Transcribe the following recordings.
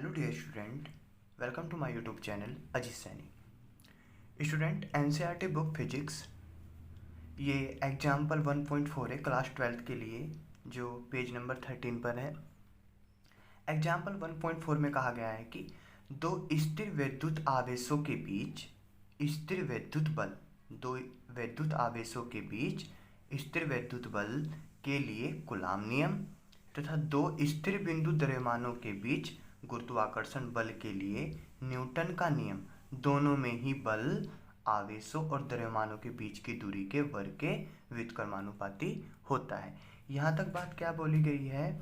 Hello dear student, welcome to my YouTube channel Ajit Saini. Student, NCERT book physics ये example 1.4 है class 12th के लिए, जो पेज नंबर 13 पर है। एग्जाम्पल 1.4 में कहा गया है कि दो स्थिर विद्युत आवेशों के बीच स्थिर विद्युत बल दो विद्युत आवेशों के बीच स्थिर विद्युत बल के लिए कूलॉम नियम तथा दो स्थिर बिंदु द्रव्यमानों के बीच गुरुत्वाकर्षण बल के लिए न्यूटन का नियम, दोनों में ही बल आवेशों और द्रव्यमानों के बीच की दूरी के वर्ग के व्युत्क्रमानुपाती होता है। यहाँ तक बात क्या बोली गई है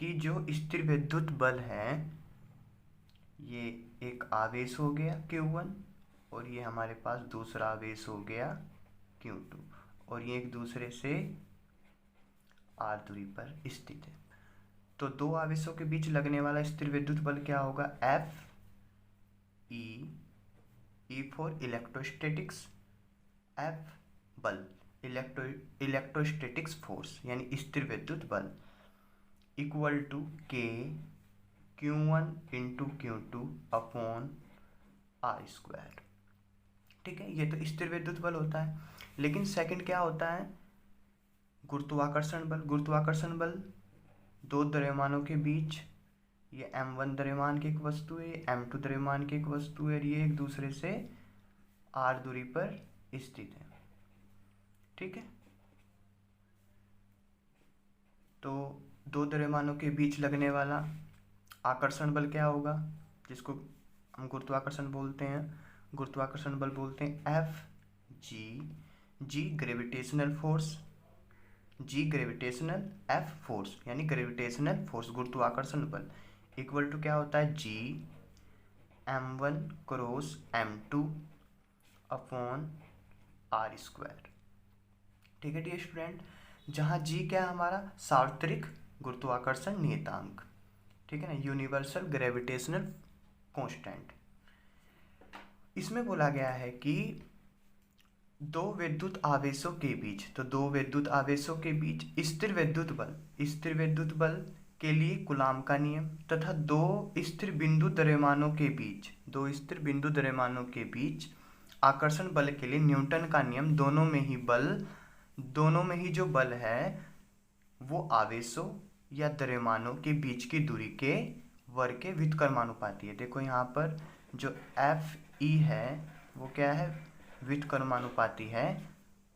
कि जो स्थिर विद्युत बल है ये एक आवेश हो गया Q1 और ये हमारे पास दूसरा आवेश हो गया Q2 और ये एक दूसरे से r दूरी पर स्थित है। तो दो आवेशों के बीच लगने वाला स्थिर विद्युत बल क्या होगा? F E for electrostatics, F बल इलेक्ट्रोस्टैटिक्स फोर्स यानी स्थिर विद्युत बल equal to K Q1 into Q2 upon R square. ठीक है, ये तो स्थिर विद्युत बल होता है। लेकिन सेकंड क्या होता है? गुरुत्वाकर्षण बल। गुरुत्वाकर्षण बल दो द्रव्यमानों के बीच, ये m1 द्रव्यमान की एक वस्तु है, ये m2 द्रव्यमान की एक वस्तु है और ये एक दूसरे से r दूरी पर स्थित है। ठीक है, तो दो द्रव्यमानों के बीच लगने वाला आकर्षण बल क्या होगा, जिसको हम गुरुत्वाकर्षण बोलते हैं? गुरुत्वाकर्षण बल बोलते हैं G gravitational force, G gravitational, F force यानी ग्रेविटेशनल फोर्स गुरुत्वाकर्षण बल इक्वल टू क्या होता है? G m1 cross m2 upon R square. ठीक है डियर स्टूडेंट, जहाँ G क्या है हमारा? सार्वत्रिक गुरुत्वाकर्षण नियतांक। ठीक है ना, यूनिवर्सल ग्रेविटेशनल कांस्टेंट। इसमें बोला गया है कि दो विद्युत आवेशों के बीच, तो दो विद्युत आवेशों के बीच स्थिर विद्युत बल के लिए कूलॉम का नियम तथा दो स्थिर बिंदु द्रव्यमानों के बीच आकर्षण बल के लिए न्यूटन का नियम, दोनों में ही जो बल है वो आवेशों या द्रव्यमानों के बीच की दूरी के वर्ग के व्युत्क्रमानुपाती है। देखो यहाँ पर जो Fe है वो क्या है? व्युत्क्रमानुपाती है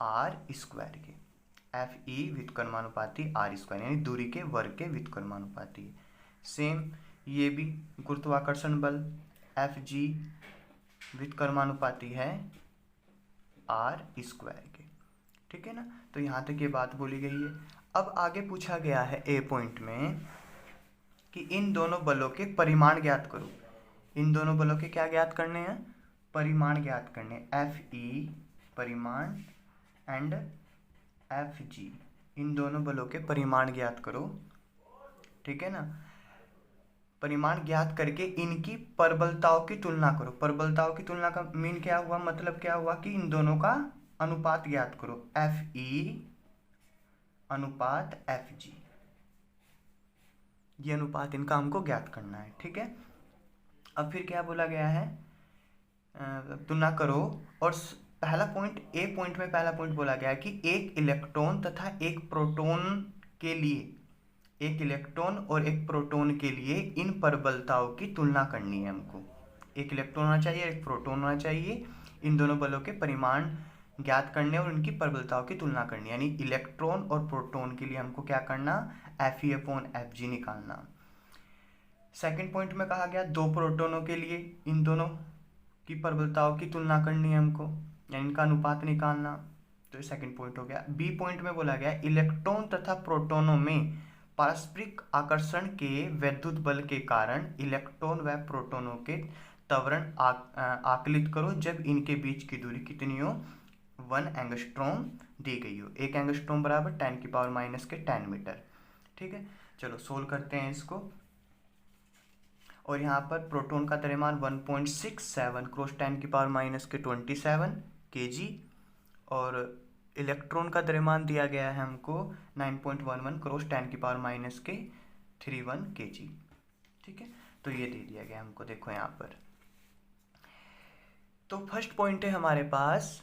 r स्क्वायर के। Fe व्युत्क्रमानुपाती r स्क्वायर यानी दूरी के वर्ग के व्युत्क्रमानुपाती है। सेम ये भी गुरुत्वाकर्षण बल Fg व्युत्क्रमानुपाती है r स्क्वायर के। ठीक है ना, तो यहाँ तक ये बात बोली गई है। अब आगे पूछा गया है ए पॉइंट में कि इन दोनों बलों के परिमाण ज्ञात करो। इन दोनों बलों के क्या ज्ञात करने हैं? परिमाण ज्ञात करने। Fe परिमाण एंड Fg, इन दोनों बलों के परिमाण ज्ञात करो। ठीक है ना, परिमाण ज्ञात करके इनकी परबलताओं की तुलना करो। परबलताओं की तुलना का मीन क्या हुआ, मतलब क्या हुआ कि इन दोनों का अनुपात ज्ञात करो। Fe अनुपात Fg, ये अनुपात इनका हमको ज्ञात करना है। ठीक है, अब फिर क्या बोला गया है? तुलना करो। और पहला पॉइंट, ए पॉइंट में पहला पॉइंट बोला गया है कि एक इलेक्ट्रॉन तथा एक प्रोटॉन के लिए, एक इलेक्ट्रॉन और एक प्रोटॉन के लिए इन परबलताओं की तुलना करनी है हमको। एक इलेक्ट्रॉन होना चाहिए, एक प्रोटॉन होना चाहिए, इन दोनों बलों के परिमाण ज्ञात करने और इनकी परबलताओं की तुलना करनी। यानी इलेक्ट्रॉन और प्रोटॉन के लिए हमको क्या करना? Fe अपॉन Fg निकालना। सेकंड पॉइंट में कहा गया दो प्रोटॉनों के लिए इन दोनों की परबलताओं की तुलना करनी है हमको, यानी इनका अनुपात निकालना। तो सेकंड पॉइंट हो गया। बी पॉइंट में बोला गया इलेक्ट्रॉन तथा प्रोटॉनों में पारस्परिक आकर्षण के विद्युत बल के कारण इलेक्ट्रॉन व प्रोटॉनों के त्वरण आकलित करो जब इनके बीच की दूरी कितनी हो? 1 एंगस्ट्रॉम दी गई हो। 1 एंगस्ट्रॉम बराबर 10⁻⁻10 मीटर। ठीक है, चलो सोल्व करते हैं इसको। और यहाँ पर प्रोटॉन का द्रव्यमान 1.67 क्रॉस 10⁻⁻27 kg और इलेक्ट्रॉन का द्रव्यमान दिया गया है हमको 9.11 क्रॉस 10⁻⁻31 kg। ठीक है, तो ये दे दिया गया हमको, देखो यहाँ पर। तो फर्स्ट पॉइंट है हमारे पास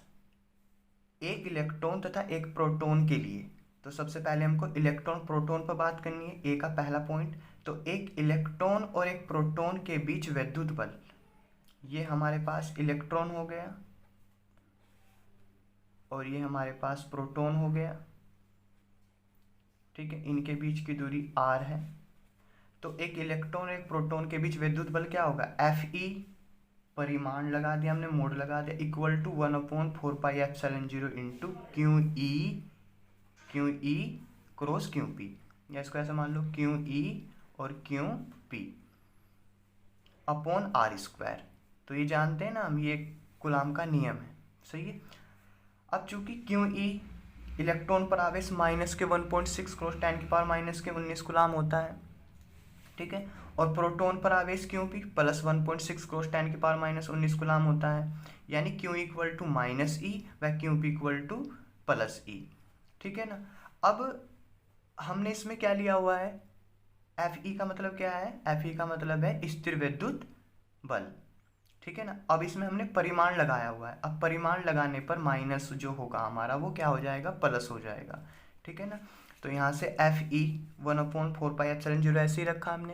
एक इलेक्ट्रॉन तथा एक प्रोटॉन के लिए। तो सबसे पहले हमको इलेक्ट्रॉन प्रोटॉन पर बात करनी है, ए का पहला पॉइंट। तो एक इलेक्ट्रॉन और एक प्रोटॉन के बीच विद्युत बल, ये हमारे पास इलेक्ट्रॉन हो गया और ये हमारे पास प्रोटॉन हो गया, ठीक है। इनके बीच की दूरी r है। तो एक इलेक्ट्रॉन और एक प्रोटॉन के बीच विद्युत बल क्या होगा, Fe, परिमाण लगा दिया हमने, मोड लगा दिया, equal to 1/4πε0 into QE cross QP, या इसको ऐसा मान लो QE और QP अपॉन r²। तो ये जानते हैं ना हम, ये कूलाम का नियम है, सही है। अब चूंकि QE इलेक्ट्रॉन पर आवेश -1.6 क्रॉस 10⁻⁻19 कूलाम होता है, ठीक है, और प्रोटॉन पर आवेश QP +1.6 क्रॉस 10⁻⁻19 कूलाम होता है, यानी Q इक्वल टू -E व QP इक्वल टू +E, ठीक है ना। अब हमने इसमें क्या लिया हुआ है, Fe का मतलब क्या है, Fe का मतलब है स्थिर विद्युत बल, ठीक है ना। अब इसमें हमने परिमाण लगाया हुआ है, अब परिमाण लगाने पर माइनस जो होगा हमारा वो क्या हो जाएगा, प्लस हो जाएगा, ठीक है ना। तो यहाँ से Fe 1/4πε0 ऐसे ही रखा हमने।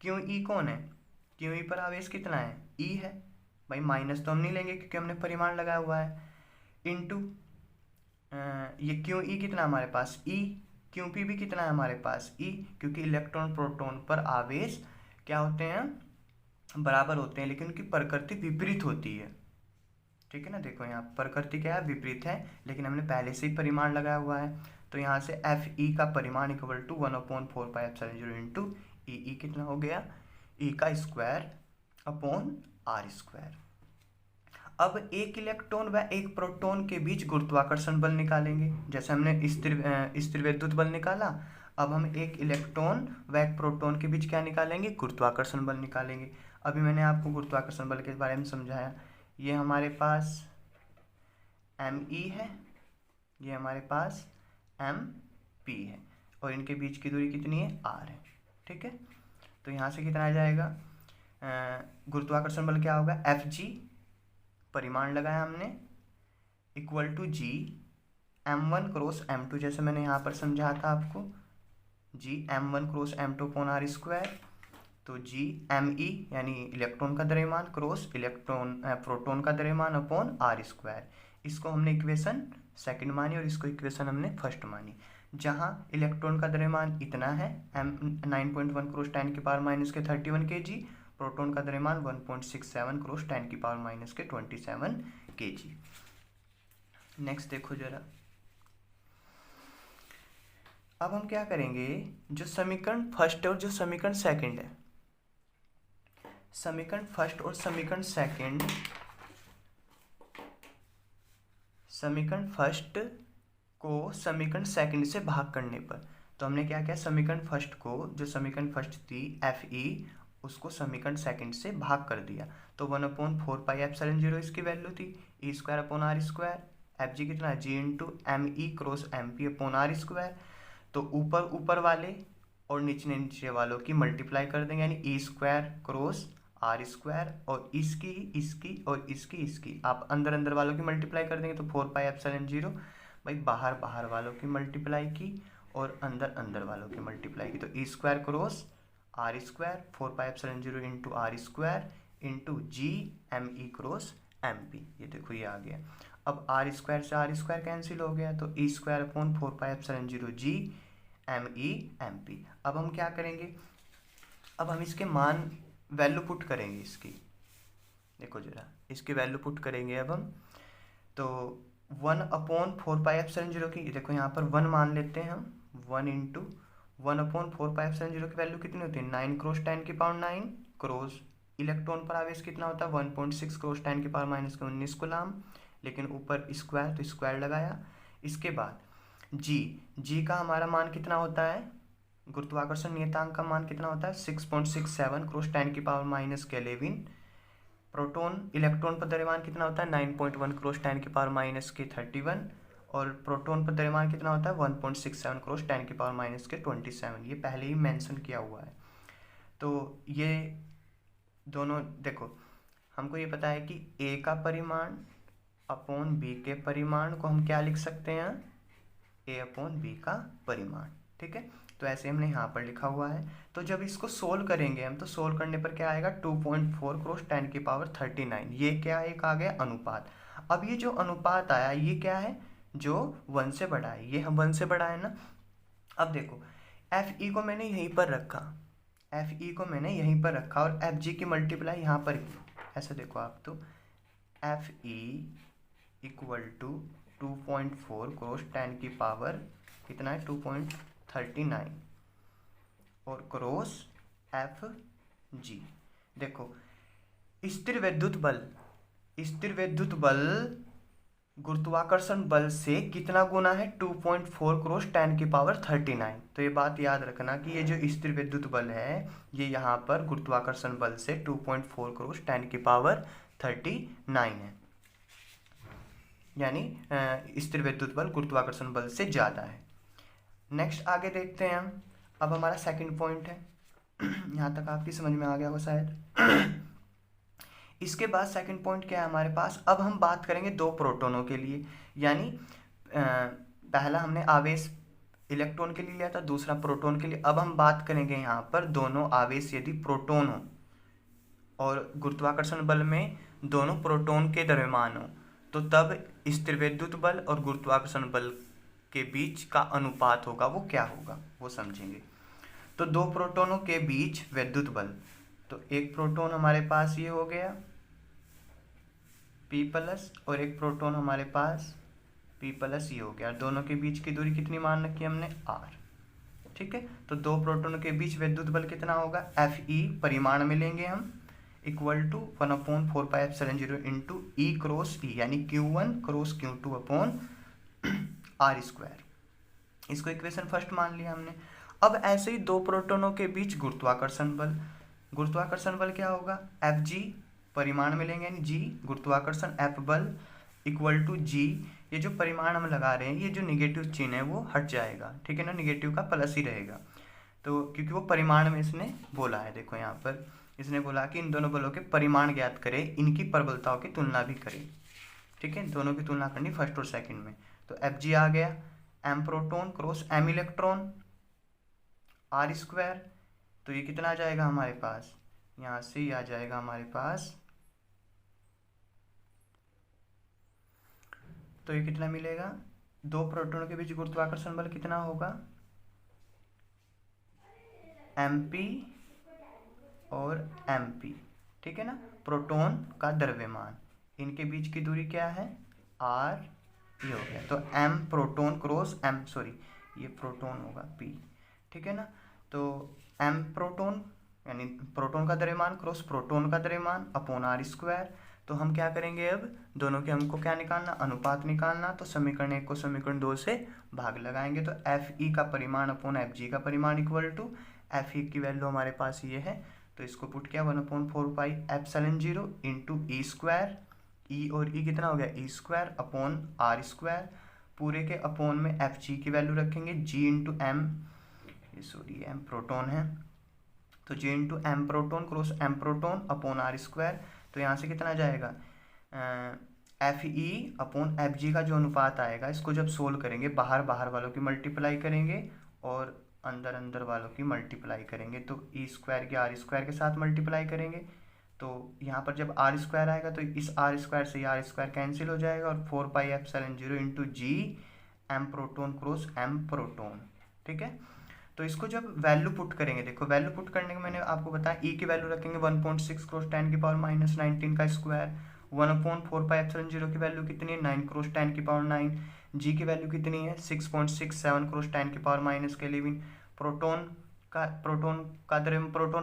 QE कौन है, QE पर आवेश कितना है, E है, भाई माइनस तो हम नहीं लेंगे क्योंकि हमने परिमाण लगाया हुआ है, इंटू ये QE कितना हमारे पास E, QP भी कितना है हमारे पास E, क्योंकि इलेक्ट्रॉन प्रोटॉन पर आवेश क्या होते हैं, बराबर होते हैं, लेकिन उनकी प्रकृति विपरीत होती है, ठीक है ना। देखो यहाँ प्रकृति क्या है, विपरीत है, लेकिन हमने पहले से ही परिमाण लगाया हुआ है। तो यहाँ से Fe का परिमाण इक्वल टू 1/4πε0 इंटू E कितना हो गया, E का स्क्वायर अपॉन r²। अब एक इलेक्ट्रॉन व एक प्रोटॉन के बीच गुरुत्वाकर्षण बल निकालेंगे, जैसे हमने स्थिर विद्युत बल निकाला, अब हम एक इलेक्ट्रॉन व एक प्रोटॉन के बीच क्या निकालेंगे, गुरुत्वाकर्षण बल निकालेंगे। अभी मैंने आपको गुरुत्वाकर्षण बल के बारे में समझाया, ये हमारे पास ME है, ये हमारे पास MP है, और इनके बीच की दूरी कितनी है, r है, ठीक है। तो यहाँ से कितना आ जाएगा, गुरुत्वाकर्षण बल क्या होगा, Fg, परिमाण लगाया हमने, equal to G m1 cross m2, जैसे मैंने यहाँ पर समझा था आपको, G m1 cross m2 upon r²। तो G ME यानी इलेक्ट्रॉन का द्रव्यमान क्रॉस प्रोटॉन का द्रव्यमान अपॉन r²। इसको हमने इक्वेशन सेकंड मानी और इसको इक्वेशन हमने फर्स्ट मानी। जहाँ इलेक्ट्रॉन का द्रव्यमान इतना है 9.1 क्रॉस 10⁻⁻31 kg, प्रोटॉन का द्रव्यमान 1.67 क्रॉस 10⁻⁻27 kg। नेक्स्ट देखो जरा, अब हम क्या करेंगे, जो समीकरण फर्स्ट और जो समीकरण सेकंड है, समीकरण फर्स्ट और समीकरण सेकंड, समीकरण फर्स्ट को समीकरण सेकंड से भाग करने पर, तो हमने क्या किया, समीकरण फर्स्ट को, जो समीकरण फर्स्ट थी Fe, उसको समीकरण सेकंड से भाग कर दिया। तो 1/4πε0 इसकी वैल्यू थी, E² अपॉन r², Fg कितना, G into ME cross MP upon r²। तो ऊपर वाले और नीचे वालों की मल्टीप्लाई कर देंगे, यानी E² क्रॉस r², और इसकी और इसकी आप अंदर वालों की मल्टीप्लाई कर देंगे, तो 4πε0, भाई बाहर वालों की मल्टीप्लाई की और अंदर वालों की मल्टीप्लाई की, तो E² cross r², 4πε0 into r² into G ME cross MP, ये देखो ये आ गया। अब r² से r² कैंसिल हो गया, तो E² upon 4πε0 G ME MP। अब हम क्या करेंगे, अब हम इसके मान वैल्यू पुट करेंगे इसकी, देखो जरा इसकी वैल्यू पुट करेंगे अब हम, तो 1/4πε0 की, देखो यहाँ पर 1 मान लेते हैं हम, 1 इंटू 1/4πε0 की वैल्यू कितनी होती है, 9 क्रॉस 10⁹ क्रॉस, इलेक्ट्रॉन पर आवेश कितना होता है, 1.6 क्रॉस 10⁻⁻19 कूलाम, लेकिन ऊपर स्क्वायर तो स्क्वायर लगाया। इसके बाद G का हमारा मान कितना होता है, गुरुत्वाकर्षण नियतांक का मान कितना होता है, 6.67 क्रॉस 10⁻11। प्रोटॉन इलेक्ट्रॉन पर द्रव्यमान कितना होता है, 9.1 क्रॉस 10⁻31, और प्रोटॉन पर द्रव्यमान कितना होता है, 1.67 क्रॉस 10⁻27। ये पहले ही मेंशन किया हुआ है। तो ये दोनों देखो, हमको ये पता है कि ए का परिमाण अपॉन बी के परिमाण को हम क्या लिख सकते हैं, ए अपॉन बी का परिमाण, ठीक है। तो ऐसे हमने यहाँ पर लिखा हुआ है। तो जब इसको सोल्व करेंगे हम, तो सोल्व करने पर क्या आएगा, 2.4 क्रॉस 10⁻39। ये क्या एक आ गया अनुपात। अब ये जो अनुपात आया ये क्या है, जो 1 से बड़ा है, ये हम 1 से बड़ा है ना। अब देखो एफ ई को मैंने यहीं पर रखा, एफ ई को मैंने यहीं पर रखा और एफ जी की मल्टीप्लाई यहाँ पर की। ऐसा देखो आप, तो F E equal to 2.4 cross 10 की पावर कितना है 2.39 और क्रॉस एफ जी। देखो स्थिर विद्युत बल गुरुत्वाकर्षण बल से कितना गुना है, 2.4 क्रॉस 10 की पावर 39। तो ये बात याद रखना कि ये जो स्थिर विद्युत बल है ये यहाँ पर गुरुत्वाकर्षण बल से 2.4 क्रॉस 10 की पावर 39 है, यानी स्थिर विद्युत बल गुरुत्वाकर्षण बल से ज़्यादा है। नेक्स्ट आगे देखते हैं हम। अब हमारा सेकंड पॉइंट है, यहाँ तक आपकी समझ में आ गया होगा शायद। इसके बाद सेकंड पॉइंट क्या है हमारे पास, अब हम बात करेंगे दो प्रोटोनों के लिए, यानी पहला हमने आवेश इलेक्ट्रॉन के लिए लिया था, दूसरा प्रोटॉन के लिए। अब हम बात करेंगे यहाँ पर दोनों आवेश यदि प्रोटॉन हो और गुरुत्वाकर्षण बल में दोनों प्रोटॉन के द्रव्यमान हो, तो तब स्थिर विद्युत बल और गुरुत्वाकर्षण बल के बीच का अनुपात होगा, वो क्या होगा वो समझेंगे। तो दो प्रोटोनों के बीच विद्युत बल, तो एक प्रोटॉन हमारे पास ये हो गया P+ और एक प्रोटॉन हमारे पास P+ ये हो गया। दोनों के बीच की दूरी कितनी मान रखी हमने, r, ठीक है। तो दो प्रोटोनों के बीच विद्युत बल कितना होगा, Fe परिमाण में लेंगे हम, equal to 1/4πε0 into E cross E, यानी Q1 cross Q2 upon r²। इसको इक्वेशन फर्स्ट मान लिया हमने। अब ऐसे ही दो प्रोटोनों के बीच गुरुत्वाकर्षण बल क्या होगा, Fg परिमाण में लेंगे, यानी g गुरुत्वाकर्षण F बल इक्वल टू g। ये जो परिमाण हम लगा रहे हैं, ये जो निगेटिव चिन्ह है वो हट जाएगा, ठीक है ना, निगेटिव का प्लस ही रहेगा। तो क्योंकि वो परिमाण में इसने बोला है, देखो यहाँ पर इसने बोला कि इन दोनों बलों के परिमाण ज्ञात करें, इनकी प्रबलताओं की तुलना भी करें, ठीक है, दोनों की तुलना करनी फर्स्ट और सेकंड में। तो Fg आ गया m proton cross m electron r²। तो ये कितना आ जाएगा हमारे पास, यहाँ से ही आ जाएगा हमारे पास, तो ये कितना मिलेगा, दो प्रोटॉनों के बीच गुरुत्वाकर्षण बल कितना होगा, mp और mp, ठीक है ना, प्रोटॉन का द्रव्यमान, इनके बीच की दूरी क्या है r, ये हो गया। तो m proton cross m, sorry ये प्रोटॉन होगा p, ठीक है ना। तो m प्रोटॉन यानी प्रोटॉन का द्रव्यमान क्रॉस प्रोटॉन का द्रव्यमान अपॉन r²। तो हम क्या करेंगे, अब दोनों के हमको क्या निकालना, अनुपात निकालना। तो समीकरण 1 को समीकरण 2 से भाग लगाएंगे, तो Fe का परिमाण अपॉन Fg का परिमाण इक्वल टू, Fe की वैल्यू हमारे पास ये है, तो इसको पुट किया 1/4πε0 इंटू E², E और E कितना हो गया E² अपॉन r², पूरे के अपॉन में Fg की वैल्यू रखेंगे g इंटू m, ये सॉरी m प्रोटॉन है, तो g into m proton cross m proton upon r²। तो यहाँ से कितना जाएगा, Fe अपॉन Fg का जो अनुपात आएगा, इसको जब सोल्व करेंगे बाहर वालों की मल्टीप्लाई करेंगे और अंदर वालों की मल्टीप्लाई करेंगे, तो E² की r² के साथ मल्टीप्लाई करेंगे। तो यहाँ पर जब r² आएगा तो इस r² से r² कैंसिल हो जाएगा और 4πε0 into g m proton cross m proton, ठीक है। तो इसको जब वैल्यू पुट करेंगे, देखो वैल्यू पुट करने का मैंने आपको बताया, E की वैल्यू रखेंगे 1.6 क्रॉस 10 की पावर -19 का स्क्वायर, 1/4πε0 की वैल्यू कितनी है 9 क्रॉस 10 की पावर 9, G की वैल्यू कितनी है 6.67 क्रॉस 10 की पावर -11, प्रोटॉन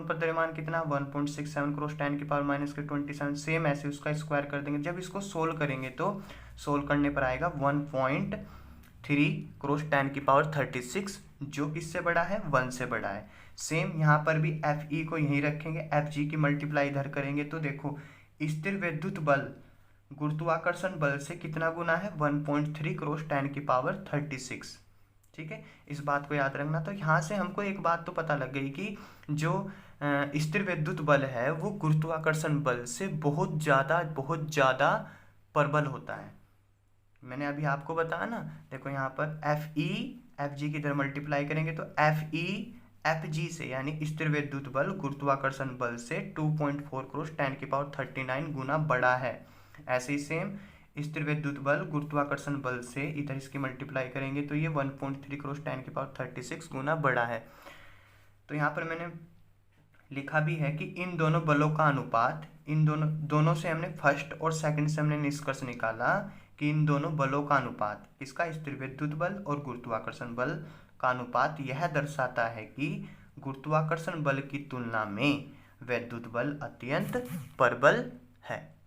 पर द्रव्यमान कितना 1.67 क्रॉस 10 की पावर -27, सेम ऐसे उसका स्क्वायर कर देंगे। जब इसको सोल्व करेंगे तो सोल्व करने पर आएगा 1.3 क्रॉस 10 की पावर 36, जो किससे बड़ा है 1 से बड़ा है। सेम यहाँ पर भी Fe को यहीं रखेंगे, Fg की मल्टीप्लाई इधर करेंगे, तो देखो स्थिर विद्युत बल गुरुत्वाकर्षण बल से कितना गुना है 1.3 क्रॉस 10 की पावर 36, ठीक है, इस बात को याद रखना। तो यहाँ से हमको एक बात तो पता लग गई कि जो स्थिर विद्युत बल है वो गुरुत्वाकर्षण बल से बहुत ज़्यादा प्रबल होता है। मैंने अभी आपको बताया ना, देखो यहाँ पर एफ जी की तरह मल्टीप्लाई करेंगे तो एफ जी से, यानी स्थिर विद्युत बल गुरुत्वाकर्षण बल से 2.4 × 10⁻39 गुना बड़ा है। ऐसे ही सेम स्थिर विद्युत बल गुरुत्वाकर्षण बल से इधर इसकी मल्टीप्लाई करेंगे तो ये 1.3 × 10⁻36 गुना बड़ा है। तो यहाँ पर मैंने लिखा भी है कि इन दोनों बलों का अनुपात, इन दोनों से हमने फर्स्ट और सेकंड से हमने निष्कर्ष निकाला कि इन दोनों बलों का अनुपात, इसका स्थिर विद्युत बल और गुरुत्वाकर्षण बल का अनुपात यह दर्शाता है कि गुरुत्वाकर्षण बल की तुलना में विद्युत बल अत्यंत प्रबल है।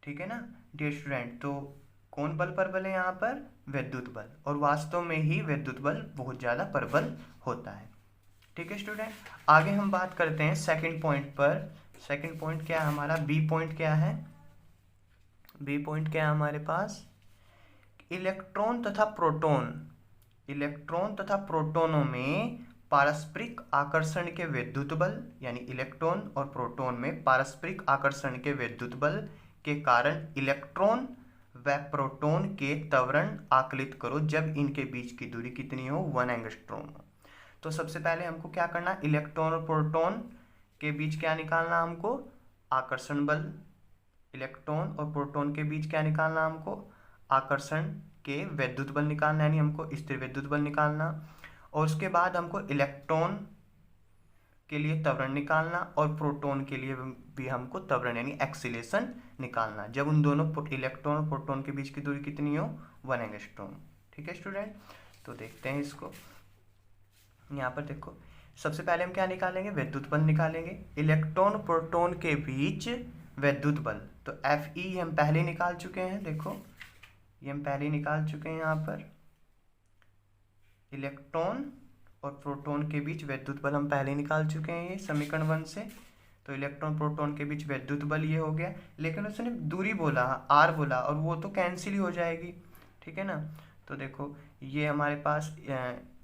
ठीक है ना डियर स्टूडेंट, तो कौन बल प्रबल है यहाँ पर? विद्युत बल। और वास्तव में ही विद्युत बल बहुत ज़्यादा प्रबल होता है। ठीक है स्टूडेंट, आगे हम बात करते हैं सेकंड पॉइंट पर। सेकंड पॉइंट क्या है हमारा? बी पॉइंट क्या है? बी पॉइंट क्या है हमारे पास? इलेक्ट्रॉन तथा प्रोटोनों में पारस्परिक आकर्षण के विद्युत बल, यानी इलेक्ट्रॉन और प्रोटॉन में पारस्परिक आकर्षण के विद्युत बल के कारण इलेक्ट्रॉन व प्रोटॉन के त्वरण आकलित करो जब इनके बीच की दूरी कितनी हो? 1 एंगस्ट्रॉम हो। तो सबसे पहले हमको क्या करना? इलेक्ट्रॉन और प्रोटॉन के बीच क्या निकालना हमको? आकर्षण बल। इलेक्ट्रॉन और प्रोटॉन के बीच क्या निकालना हमको? आकर्षण के विद्युत बल निकालना, यानी हमको स्थिर विद्युत बल निकालना। और उसके बाद हमको इलेक्ट्रॉन के लिए त्वरण निकालना और प्रोटॉन के लिए भी हमको त्वरण यानी एक्सीलेशन निकालना जब उन दोनों इलेक्ट्रॉन और प्रोटॉन के बीच की दूरी कितनी हो? 1 एंगस्ट्रॉम। ठीक है स्टूडेंट, तो देखते हैं इसको। यहाँ पर देखो, सबसे पहले हम क्या निकालेंगे? विद्युत बल निकालेंगे। इलेक्ट्रॉन प्रोटॉन के बीच विद्युत बल, तो एफ ई हम पहले निकाल चुके हैं। देखो ये हम पहले निकाल चुके हैं। यहाँ पर इलेक्ट्रॉन और प्रोटॉन के बीच विद्युत बल हम पहले निकाल चुके हैं, ये समीकरण 1 से। तो इलेक्ट्रॉन प्रोटॉन के बीच विद्युत बल ये हो गया, लेकिन उसने दूरी बोला, आर बोला, और वो तो कैंसिल ही हो जाएगी। ठीक है ना, तो देखो ये हमारे पास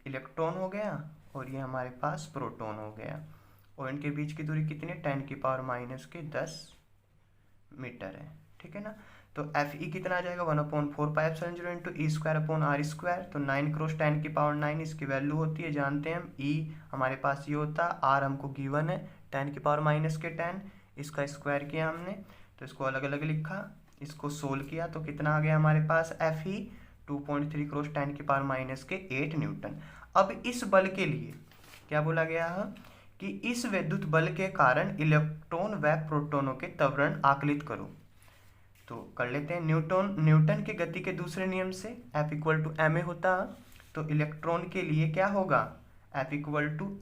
इलेक्ट्रॉन हो गया और ये हमारे पास प्रोटॉन हो गया, और इनके बीच की दूरी कितनी है? 10⁻−10 मीटर है। ठीक है ना, तो एफ ई कितना आ जाएगा? 1/4πε0 × E² तो 9 × 10⁻9 इसकी वैल्यू होती है, जानते हैं हम। ई हमारे पास ये होता है, आर हमको गिवन है 10⁻−10, इसका स्क्वायर किया हमने, तो इसको अलग अलग लिखा, इसको सोल्व किया तो कितना आ गया हमारे पास? F E 2.3 × 10⁻8 Newton. अब इस बल के लिए क्या बोला गया है कि इस विद्युत बल के कारण इलेक्ट्रॉन व प्रोटॉनों के त्वरण आकलित करो। तो कर लेते हैं। न्यूटन के गति के दूसरे नियम से F = ma होता, तो इलेक्ट्रॉन के लिए क्या होगा? F =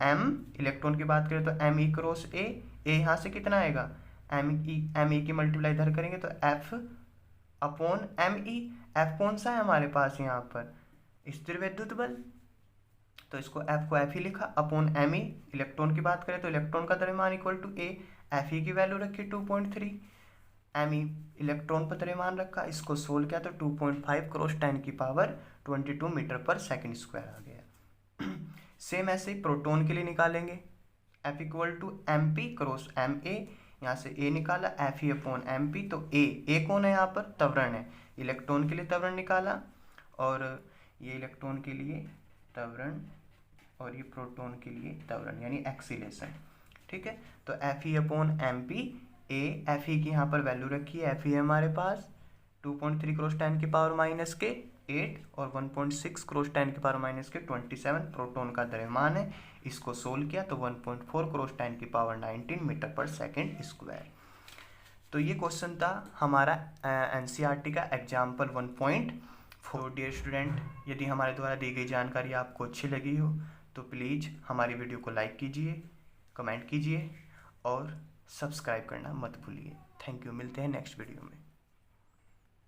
m, इलेक्ट्रॉन की बात करें तो m e × a, यहाँ से कितना आएगा? m e की मल्टीप्लाई इधर करेंगे तो F/me। F कौन सा है हमारे पास यहाँ पर? स्थिर विद्युत बल, तो इसको F को F ही लिखा, अपॉन me। इलेक्ट्रॉन की बात करें तो इलेक्ट्रॉन का द्रव्यमान = a, Fe की वैल्यू रखी 2.3, me इलेक्ट्रॉन पर द्रव्यमान रखा, इसको सोल्व किया तो 2.5 × 10⁻22 मीटर/s² आ गया। सेम ऐसे ही प्रोटॉन के लिए निकालेंगे। F = mp × ma, यहाँ से a निकाला, Fe/mp, तो a कौन है यहाँ पर? त्वरण है। इलेक्ट्रॉन के लिए त्वरण निकाला, और ये इलेक्ट्रॉन के लिए त्वरण और ये प्रोटॉन के लिए त्वरण यानी एक्सीलेशन। ठीक है, तो Fe/mp, Fe की यहाँ पर वैल्यू रखी है, Fe है हमारे पास 2.3 × 10⁻8 और 1.6 × 10⁻27 प्रोटॉन का द्रव्यमान है, इसको सोल्व किया तो 1.4 × 10⁻19 मीटर/s²। तो ये क्वेश्चन था हमारा एनसीईआरटी का एग्जाम्पल 1.4। डियर स्टूडेंट, यदि हमारे द्वारा दी गई जानकारी आपको अच्छी लगी हो तो प्लीज़ हमारी वीडियो को लाइक कीजिए, कमेंट कीजिए और सब्सक्राइब करना मत भूलिए। थैंक यू, मिलते हैं नेक्स्ट वीडियो में।